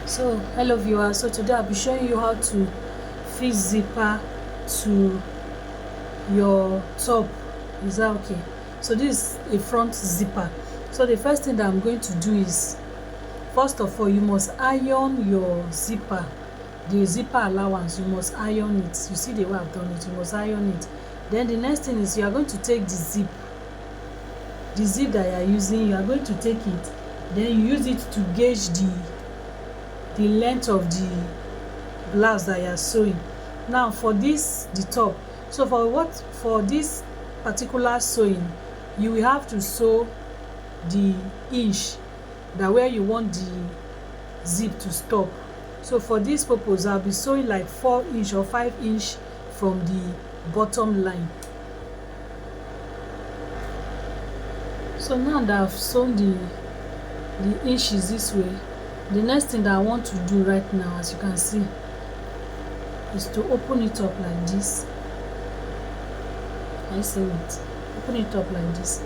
So hello viewers, so today I'll be showing you how to fix zipper to your top. Is that okay? So this is a front zipper. So the first thing that I'm going to do is, first of all, you must iron your zipper. The zipper allowance, you must iron it. You see the way I've done it, you must iron it. Then the next thing is, you are going to take the zip that you are using, you are going to take it, then you use it to gauge the length of the blouse that you are sewing. Now for this, the top, so for this particular sewing, you will have to sew the inch that where you want the zip to stop. So for this purpose, I'll be sewing like 4 inch or 5 inch from the bottom line. So now that I've sewn the inches this way, the next thing that I want to do right now, as you can see, is to open it up like this. I see it. Open it up like this.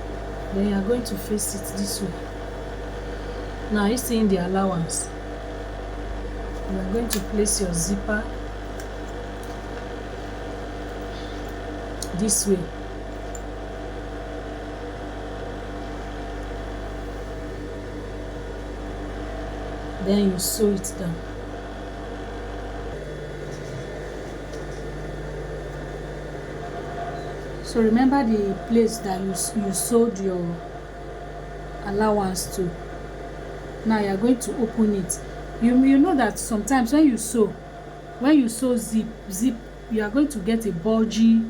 Then you are going to face it this way. Now you see in the allowance, you are going to place your zipper this way. Then you sew it down. So remember the place that you sewed your allowance to. Now you are going to open it. You know that sometimes when you sew zip, you are going to get a bulgy.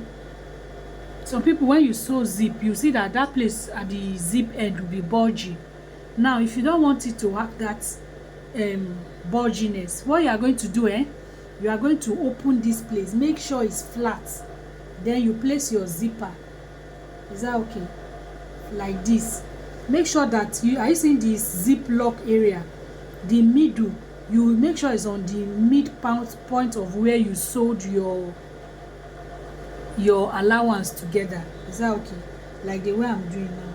Some people, when you sew zip, you see that place at the zip end will be bulgy. Now if you don't want it to have that bulginess, what you are going to do, you are going to open this place, make sure it's flat, then you place your zipper. Is that okay? Like this. Make sure that you are using this zip lock area, the middle, you will make sure it's on the mid point of where you sewed your allowance together. Is that okay? Like the way I'm doing now.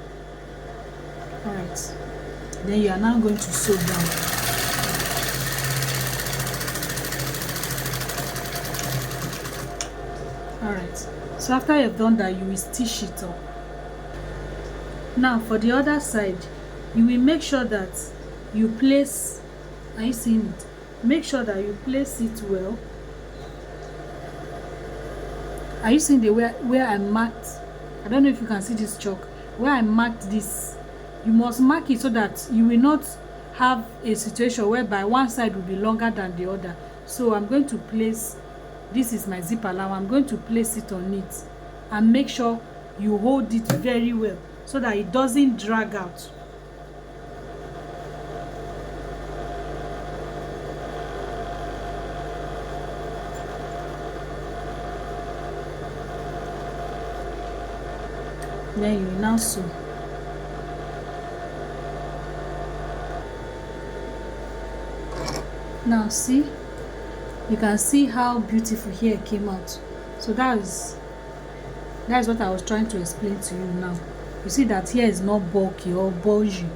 All right, then you are now going to sew down. Alright, so after you've done that, you will stitch it up. Now for the other side, you will make sure that you place, are you seeing it? Make sure that you place it well. Are you seeing the where I marked? I don't know if you can see this chalk. Where I marked this, you must mark it so that you will not have a situation whereby one side will be longer than the other. So I'm going to place, this is my zip allowance, I'm going to place it on it, and make sure you hold it very well so that it doesn't drag out. Then you now sew. Now see, you can see how beautiful here came out. So that is what I was trying to explain to you now. You see that here is not bulky or bulgy.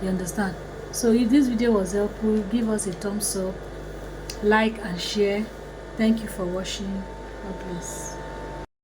You understand? So if this video was helpful, give us a thumbs up, like and share. Thank you for watching. God bless.